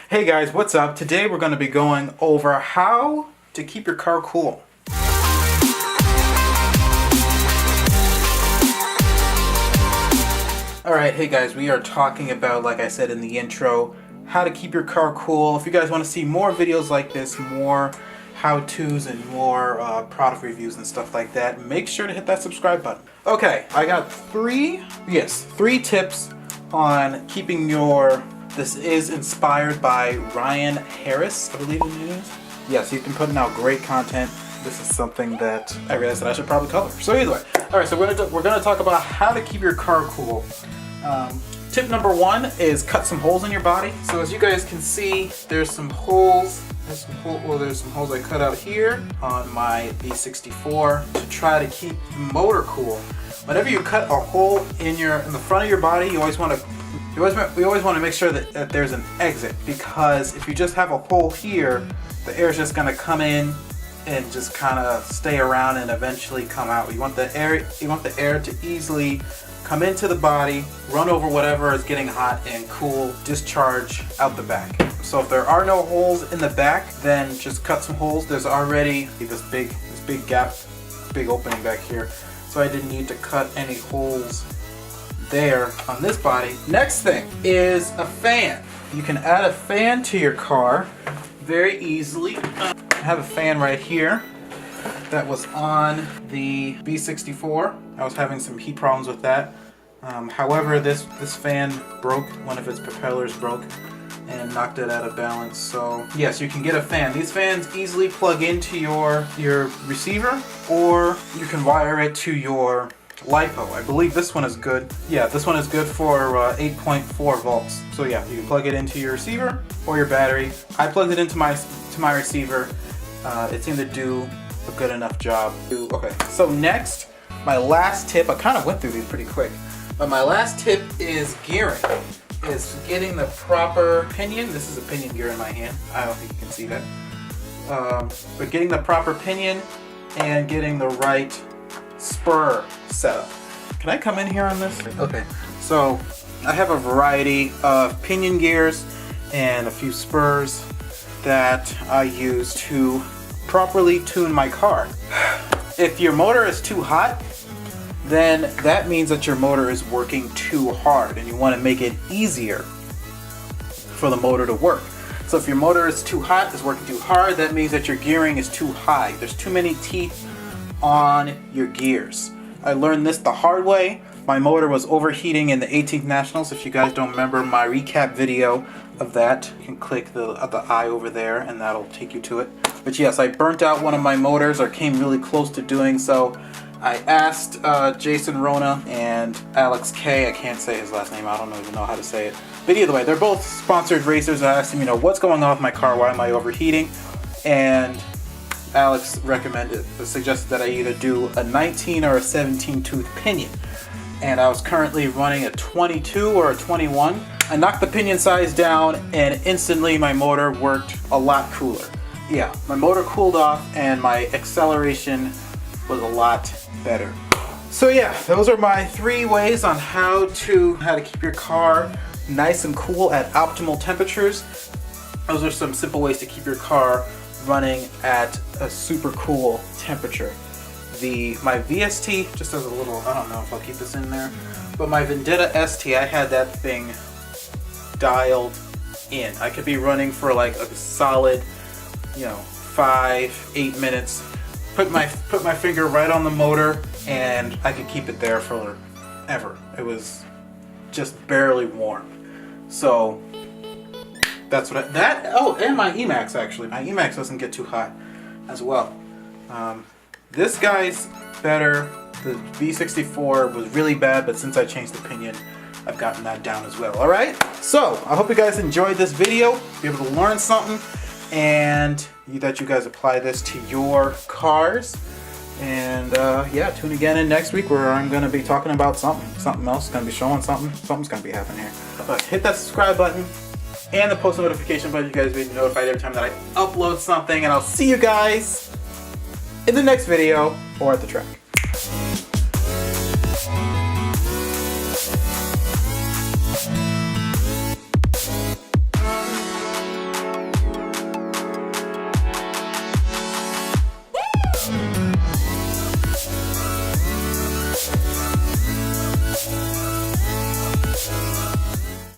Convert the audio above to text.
Hey guys, what's up? Today we're going to be going over how to keep your car cool. Alright, hey guys, we are talking about, like I said in the intro, how to keep your car cool. If you guys want to see more videos like this, more how-tos and more product reviews and stuff like that, make sure to hit that subscribe button. Okay, I got three tips on keeping your... This is inspired by Ryan Harris, I believe his name is. Yes, he's been putting out great content. This is something that I realized that I should probably cover. So either way, all right. So we're gonna talk about how to keep your car cool. Tip number one is cut some holes in your body. So as you guys can see, there's some holes. There's some holes I cut out here on my V64 to try to keep the motor cool. Whenever you cut a hole in the front of your body, we always want to make sure that there's an exit, because if you just have a hole here, the air is just going to come in and just kind of stay around and eventually come out. You want the air to easily come into the body, run over whatever is getting hot, and cool, discharge out the back. So if there are no holes in the back, then just cut some holes. There's already this big gap, big opening back here, so I didn't need to cut any holes there on this body. Next thing is a fan. You can add a fan to your car very easily. I have a fan right here that was on the V64. I was having some heat problems with that. However, this fan broke. One of its propellers broke and knocked it out of balance. So yes, you can get a fan. These fans easily plug into your receiver, or you can wire it to your LiPo. I believe this one is good. Yeah, this one is good for 8.4 volts. So yeah, you can plug it into your receiver or your battery. I plugged it into my receiver. It seemed to do a good enough job. Okay, so next, my last tip. I kind of went through these pretty quick, but my last tip is gearing. Is getting the proper pinion. This is a pinion gear in my hand. I don't think you can see that. But getting the proper pinion and getting the right spur setup. Can I come in here on this? Okay, so I have a variety of pinion gears and a few spurs that I use to properly tune my car. If your motor is too hot, then that means that your motor is working too hard, and you want to make it easier for the motor to work. So if your motor is too hot, is working too hard, that means that your gearing is too high. There's too many teeth on your gears. I learned this the hard way. My motor was overheating in the 18th Nationals. If you guys don't remember my recap video of that, you can click the eye over there and that'll take you to it. But yes, I burnt out one of my motors, or came really close to doing so. I asked Jason Rona and Alex K, I can't say his last name, I don't even know how to say it. But either way, they're both sponsored racers. I asked them, what's going on with my car? Why am I overheating? And Alex suggested that I either do a 19 or a 17 tooth pinion. And I was currently running a 22 or a 21. I knocked the pinion size down and instantly my motor worked a lot cooler. Yeah, my motor cooled off and my acceleration was a lot better. So yeah, those are my 3 ways on how to keep your car nice and cool at optimal temperatures. Those are some simple ways to keep your car running at a super cool temperature. My VST, just as a little, I don't know if I'll keep this in there, but my Vendetta ST, I had that thing dialed in. I could be running for like a solid, 5-8 minutes. Put my finger right on the motor and I could keep it there forever. It was just barely warm. So that's what and my Emax actually. My Emax doesn't get too hot as well. This guy's better. The V64 was really bad, but since I changed the pinion, I've gotten that down as well. Alright? So, I hope you guys enjoyed this video. Be able to learn something, and that you guys apply this to your cars. And yeah, tune again in next week where I'm going to be talking about something else. Going to be showing something's going to be happening here. But hit that subscribe button and the post notification button. You guys will be notified every time that I upload something, and I'll see you guys in the next video or at the track.